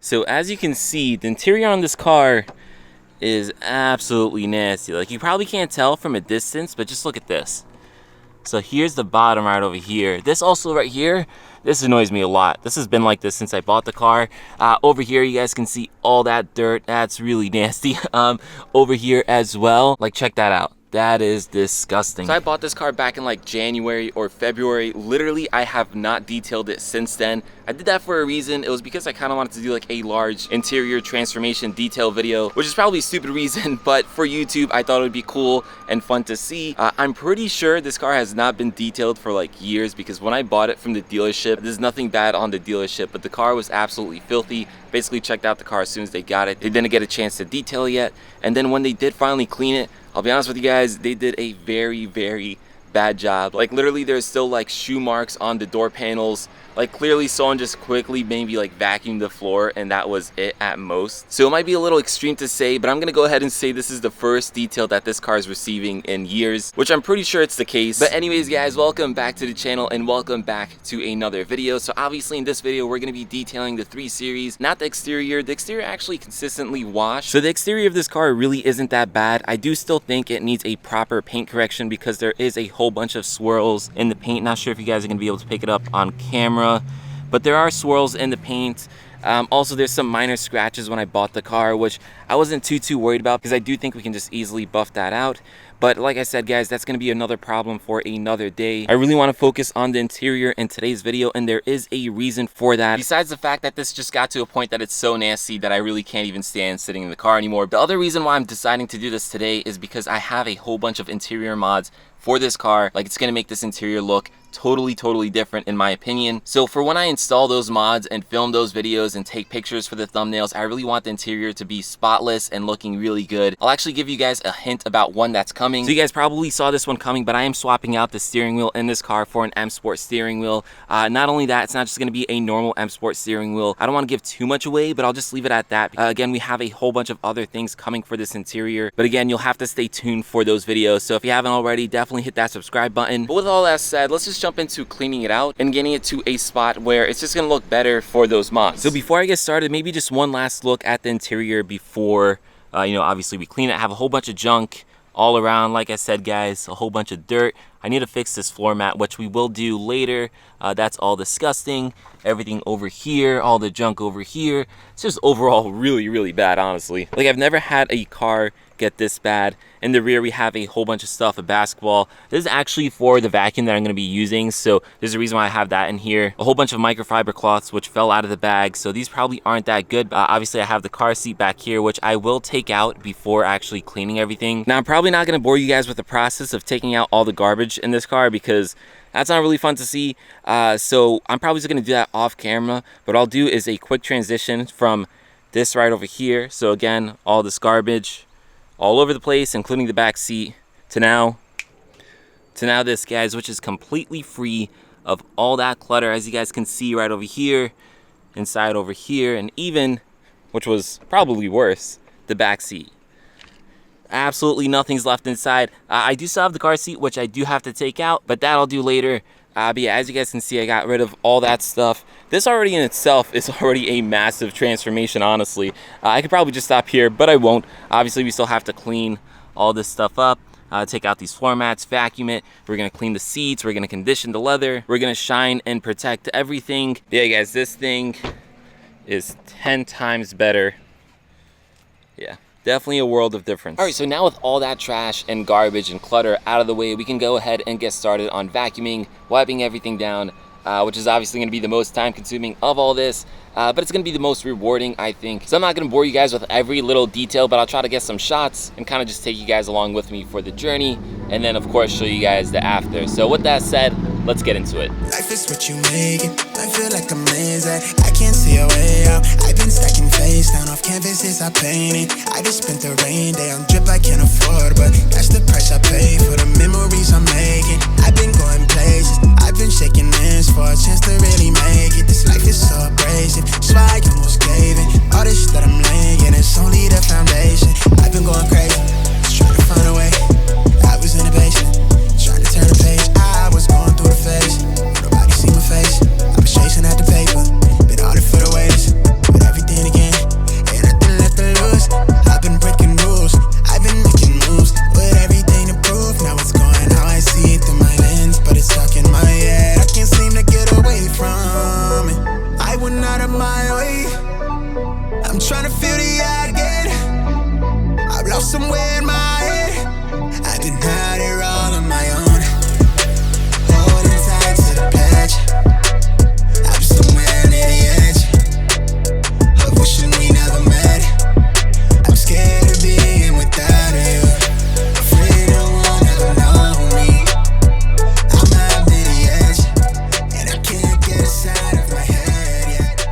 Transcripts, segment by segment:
So as you can see, the interior on this car is absolutely nasty. Like, you probably can't tell from a distance, but just look at this. So here's the bottom right over here. This also right here, this annoys me a lot. This has been like this since I bought the car. Over here, you guys can see all that dirt. That's really nasty. Over here as well, like, check that out. That is disgusting. So I bought this car back in like January or February. Literally, I have not detailed it since then. I did that for a reason. It was because I kind of wanted to do like a large interior transformation detail video, which is probably a stupid reason, but for YouTube, I thought it would be cool and fun to see. I'm pretty sure this car has not been detailed for like years, because when I bought it from the dealership, there's nothing bad on the dealership, but the car was absolutely filthy. Basically checked out the car as soon as they got it. They didn't get a chance to detail it yet. And then when they did finally clean it, I'll be honest with you guys, they did a very, very bad job. Like, literally there's still like shoe marks on the door panels. Like, clearly someone just quickly maybe like vacuumed the floor, and that was it at most. So it might be a little extreme to say, but I'm gonna go ahead and say this is the first detail that this car is receiving in years, which I'm pretty sure it's the case. But anyways, guys, welcome back to the channel and welcome back to another video. So obviously in this video, we're gonna be detailing the 3 Series, not the exterior. The exterior actually consistently washed. So the exterior of this car really isn't that bad. I do still think it needs a proper paint correction because there is a whole bunch of swirls in the paint. Not sure if you guys are gonna be able to pick it up on camera, but there are swirls in the paint. Also, there's some minor scratches when I bought the car, which I wasn't too worried about because I do think we can just easily buff that out. But like I said, guys, that's going to be another problem for another day. I really want to focus on the interior in today's video, and there is a reason for that. Besides the fact that this just got to a point that it's so nasty that I really can't even stand sitting in the car anymore. The other reason why I'm deciding to do this today is because I have a whole bunch of interior mods for this car. Like, it's going to make this interior look totally different in my opinion. So for when I install those mods and film those videos and take pictures for the thumbnails, I really want the interior to be spotless and looking really good. I'll actually give you guys a hint about one that's coming. So you guys probably saw this one coming, but I am swapping out the steering wheel in this car for an M Sport steering wheel. Not only that, it's not just going to be a normal M Sport steering wheel. I don't want to give too much away, but I'll just leave it at that. Again, we have a whole bunch of other things coming for this interior, but again, you'll have to stay tuned for those videos. So if you haven't already, definitely hit that subscribe button. But with all that said, let's just jump into cleaning it out and getting it to a spot where it's just gonna look better for those mods. So before I get started, maybe just one last look at the interior before, you know, obviously we clean it. I have a whole bunch of junk all around. Like I said, guys, a whole bunch of dirt. I need to fix this floor mat, which we will do later. That's all disgusting. Everything over here, all the junk over here. It's just overall really bad, honestly. Like, I've never had a car get this bad. In the rear, we have a whole bunch of stuff, a basketball. This is actually for the vacuum that I'm going to be using, so there's a reason why I have that in here. A whole bunch of microfiber cloths which fell out of the bag, so these probably aren't that good. Obviously, I have the car seat back here, which I will take out before actually cleaning everything. Now, I'm probably not going to bore you guys with the process of taking out all the garbage in this car because that's not really fun to see. So I'm probably just going to do that off camera. What I'll do is a quick transition from this right over here. So again, all this garbage all over the place, including the back seat, to now this, guys, which is completely free of all that clutter, as you guys can see right over here, inside over here, and even, which was probably worse, the back seat. Absolutely nothing's left inside. I do still have the car seat, which I do have to take out, but that I'll do later. But yeah, as you guys can see, I got rid of all that stuff. This already in itself is already a massive transformation, honestly. I could probably just stop here, but I won't. Obviously, we still have to clean all this stuff up. Take out these floor mats, vacuum it. We're going to clean the seats. We're going to condition the leather. We're going to shine and protect everything. Yeah, guys, this thing is 10 times better. Yeah. Definitely a world of difference. All right, so now with all that trash and garbage and clutter out of the way, we can go ahead and get started on vacuuming, wiping everything down, which is obviously going to be the most time consuming of all this, but it's going to be the most rewarding, I think. So I'm not going to bore you guys with every little detail, but I'll try to get some shots and kind of just take you guys along with me for the journey, and then of course show you guys the after. So with that said, let's get into it. Life is what you make it. I feel like I'm lazy. I can't see a way out. I've been stacking face down off canvases I painted. I just spent the rain day on drip I can't afford, but that's the price I pay for the memories I'm making. I've been going places. I've been shaking hands for a chance to really make it. This life is so abrasive, so I almost gave it. All this that I'm laying, it's only the foundation. I've been going crazy, just trying to find a way. I was in the basement, trying to turn the page. I was going through the phase, nobody see my face. I was chasing at the paper, been on it for the waiters, but everything again. I'm trying to feel the eye again. I've lost somewhere in my head. I've been out here all on my own, holding tight to the pledge. I'm somewhere near the edge of wishing we never met. I'm scared of being without you, afraid no one ever know me. I'm out near the edge, and I can't get inside of my head yet.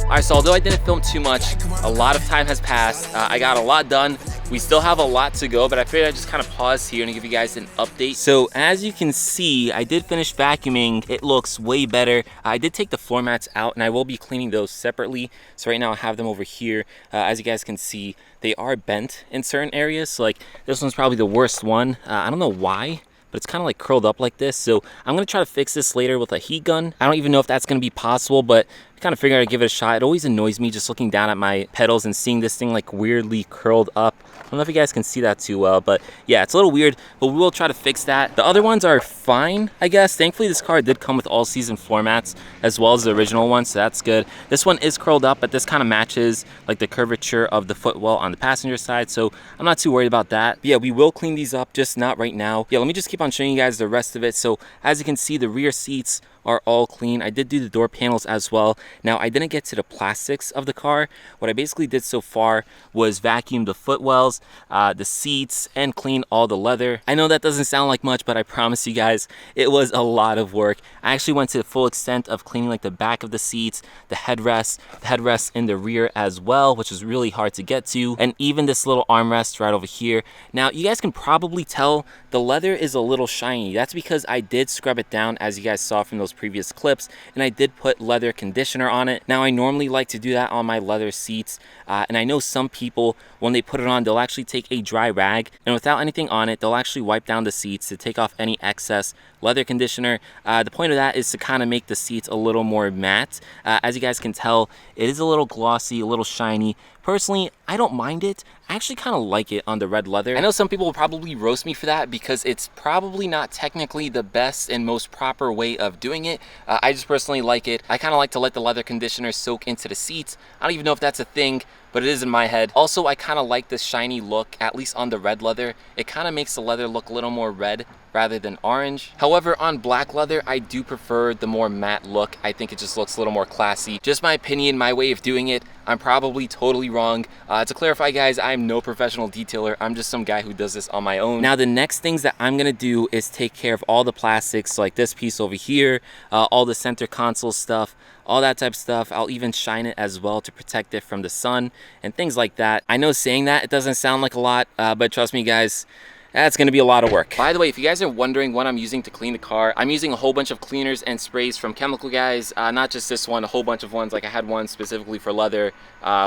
Alright, so although I didn't film too much, a lot of time has passed. I got a lot done. We still have a lot to go, but I figured I'd just kind of pause here and give you guys an update. So as you can see, I did finish vacuuming. It looks way better. I did take the floor mats out, and I will be cleaning those separately. So right now I have them over here. As you guys can see, they are bent in certain areas. So like this one's probably the worst one. I don't know why, but it's kind of like curled up like this. So I'm gonna try to fix this later with a heat gun. I don't even know if that's gonna be possible, but I kind of figured I'd give it a shot. It always annoys me just looking down at my pedals and seeing this thing like weirdly curled up. I don't know if you guys can see that too well, but yeah, it's a little weird, but we will try to fix that. The other ones are fine, I guess. Thankfully, this car did come with all season floor mats as well as the original one, so that's good. This one is curled up, but this kind of matches like the curvature of the footwell on the passenger side, so I'm not too worried about that. But yeah, we will clean these up, just not right now. Yeah, let me just keep on showing you guys the rest of it. So as you can see, the rear seats are all clean. I did do the door panels as well. Now, I didn't get to the plastics of the car. What I basically did so far was vacuum the footwells, the seats, and clean all the leather. I know that doesn't sound like much, but I promise you guys, it was a lot of work. I actually went to the full extent of cleaning like the back of the seats, the headrests in the rear as well, which was really hard to get to, and even this little armrest right over here. Now, you guys can probably tell the leather is a little shiny. That's because I did scrub it down, as you guys saw from those previous clips, and I did put leather conditioner on it. Now, I normally like to do that on my leather seats, and I know some people, when they put it on, they'll actually take a dry rag, and without anything on it, they'll actually wipe down the seats to take off any excess leather conditioner. The point of that is to kind of make the seats a little more matte. As you guys can tell, it is a little glossy, a little shiny. Personally, I don't mind it. I actually kind of like it on the red leather. I know some people will probably roast me for that because it's probably not technically the best and most proper way of doing it. I just personally like it. I kind of like to let the leather conditioner soak into the seats. I don't even know if that's a thing, but it is in my head. Also, I kind of like this shiny look, at least on the red leather. It kind of makes the leather look a little more red rather than orange. However, on black leather, I do prefer the more matte look. I think it just looks a little more classy. Just my opinion, my way of doing it. I'm probably totally wrong. To clarify, guys, I'm no professional detailer. I'm just some guy who does this on my own. Now, the next things that I'm gonna do is take care of all the plastics, like this piece over here, all the center console stuff, all that type of stuff. I'll even shine it as well to protect it from the sun and things like that. I know saying that, it doesn't sound like a lot, but trust me, guys, that's gonna be a lot of work. By the way, if you guys are wondering what I'm using to clean the car, I'm using a whole bunch of cleaners and sprays from Chemical Guys. Not just this one, a whole bunch of ones. Like I had one specifically for leather,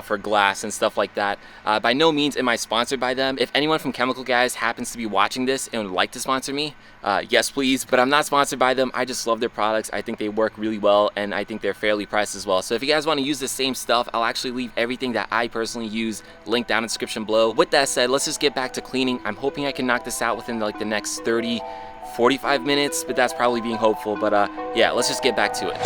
for glass and stuff like that. By no means am I sponsored by them. If anyone from Chemical Guys happens to be watching this and would like to sponsor me, yes please, but I'm not sponsored by them. I just love their products. I think they work really well, and I think they're fairly priced as well. So if you guys want to use the same stuff, I'll actually leave everything that I personally use linked down in the description below. With that said, let's just get back to cleaning. I'm hoping I can knock this out within like the next 30-45 minutes, but that's probably being hopeful. But yeah, let's just get back to it.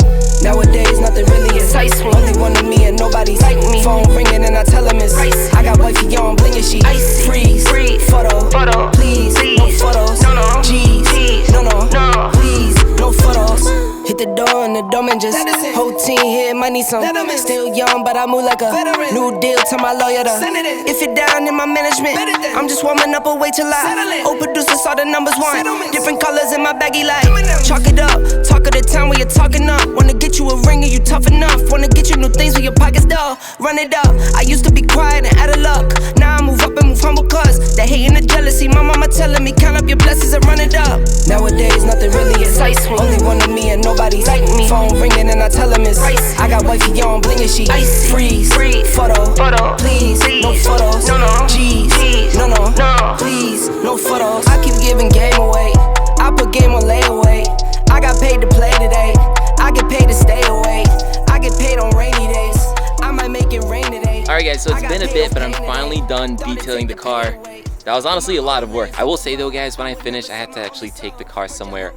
Nowadays nothing really excites me. Only one of me and nobody's like me. Phone ringing and I tell him it's ice. I got wifey on bling and she icy. Freeze, photo, please, no photos. No, G's, no, please, no photos. Hit the door and the dome and just whole team here might need some. Still young, but I move like a new deal to my lawyer. If you're down in my management, I'm just warming up, wait till I old producers saw the numbers one. Different colors in my baggy light. Chalk it up, talk of the town where you're talking up. Wanna get you a ring and you tough enough. Wanna get you new things with your pockets dull. Run it up. I used to be quiet and out of luck. Now I move up and move humble cause the hate and the jealousy. My mama telling me count up your blessings and run it up. Nowadays nothing really excites me. Only one of me and nobody's like me. Phone ringing and I tell him it's ice. I got wifey on bling and she icy. Freeze, photo, please, no photos. No, G's, no, please, no photos. I keep giving game away. I put game on layaway. I got paid to play today. I get paid to stay away. I get paid on rainy days. I might make it rain today. Alright guys, so it's been a bit, but I'm finally done detailing the car. That was honestly a lot of work. I will say though, guys, when I finished, I had to actually take the car somewhere.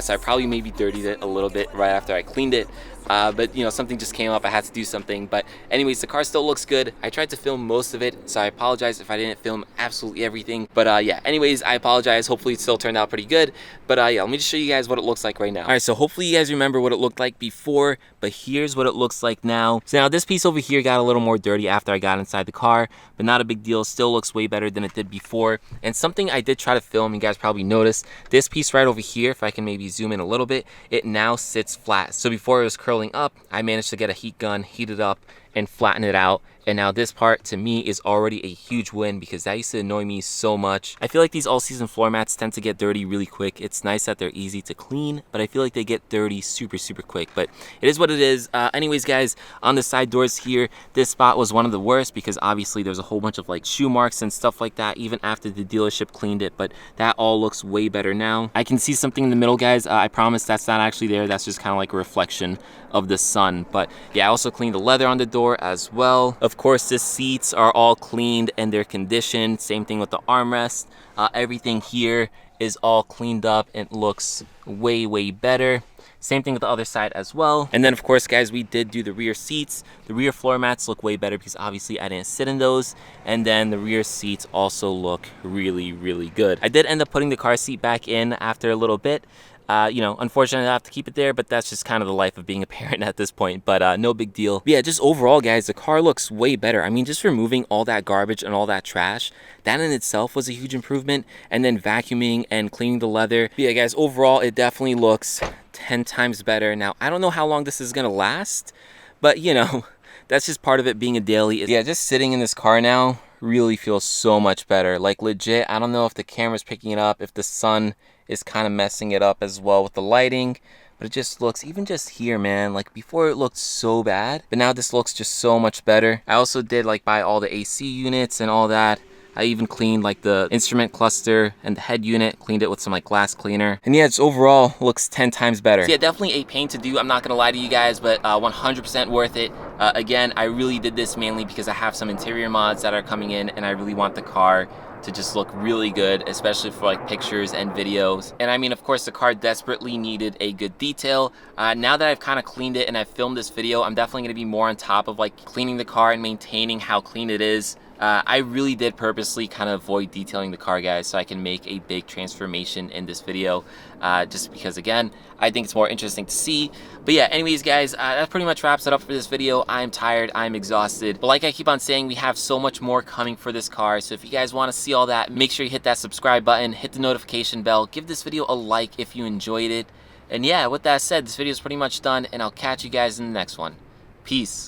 So I probably maybe dirtied it a little bit right after I cleaned it. but you know, something just came up, I had to do something. But anyways, the car still looks good. I tried to film most of it, so I apologize if I didn't film absolutely everything. But yeah, anyways, I apologize. Hopefully it still turned out pretty good. But yeah, let me just show you guys what it looks like right now. All right, so hopefully you guys remember what it looked like before, but here's what it looks like now. So now this piece over here got a little more dirty after I got inside the car, but not a big deal. Still looks way better than it did before. And something I did try to film, you guys probably noticed, this piece right over here, if I can maybe zoom in a little bit, it now sits flat. So before it was curling up, I managed to get a heat gun, heat it up, and flatten it out. And now this part to me is already a huge win, because that used to annoy me so much. I feel like these all-season floor mats tend to get dirty really quick. It's nice that they're easy to clean, but I feel like they get dirty super quick. But it is what it is. Anyways guys, on the side doors here, this spot was one of the worst, because obviously there's a whole bunch of like shoe marks and stuff like that even after the dealership cleaned it, but that all looks way better now. I can see something in the middle, guys. I promise that's not actually there. That's just kind of like a reflection of the sun. But yeah, I also cleaned the leather on the door as well. Of course, the seats are all cleaned and they're conditioned. Same thing with the armrest. Everything here is all cleaned up and looks way better. Same thing with the other side as well. And then of course guys, we did do the rear seats. The rear floor mats look way better because obviously I didn't sit in those. And then the rear seats also look really good. I did end up putting the car seat back in after a little bit. You know, unfortunately I have to keep it there, but that's just kind of the life of being a parent at this point. But no big deal. But yeah, just overall guys, the car looks way better. I mean, just removing all that garbage and all that trash, that in itself was a huge improvement. And then vacuuming and cleaning the leather. But yeah guys, overall it definitely looks 10 times better. Now, I don't know how long this is gonna last, but you know, that's just part of it being a daily. Yeah, just sitting in this car now really feels so much better. Like legit, I don't know if the camera's picking it up, if the sun is kind of messing it up as well with the lighting, but it just looks, even just here, man, like before it looked so bad, but now this looks just so much better. I also did like buy all the AC units and all that. I even cleaned like the instrument cluster and the head unit, cleaned it with some like glass cleaner. And yeah, it's overall looks 10 times better. So yeah, definitely a pain to do. I'm not gonna lie to you guys, but 100% worth it. Again, I really did this mainly because I have some interior mods that are coming in and I really want the car to just look really good, especially for like pictures and videos. And I mean, of course, the car desperately needed a good detail. Now that I've kind of cleaned it and I've filmed this video, I'm definitely gonna be more on top of like cleaning the car and maintaining how clean it is. I really did purposely kind of avoid detailing the car, guys, so I can make a big transformation in this video, just because, again, I think it's more interesting to see. But yeah, anyways, guys, that pretty much wraps it up for this video. I'm tired, I'm exhausted, but like I keep on saying, we have so much more coming for this car, so if you guys want to see all that, make sure you hit that subscribe button, hit the notification bell, give this video a like if you enjoyed it. And yeah, with that said, this video is pretty much done, and I'll catch you guys in the next one. Peace.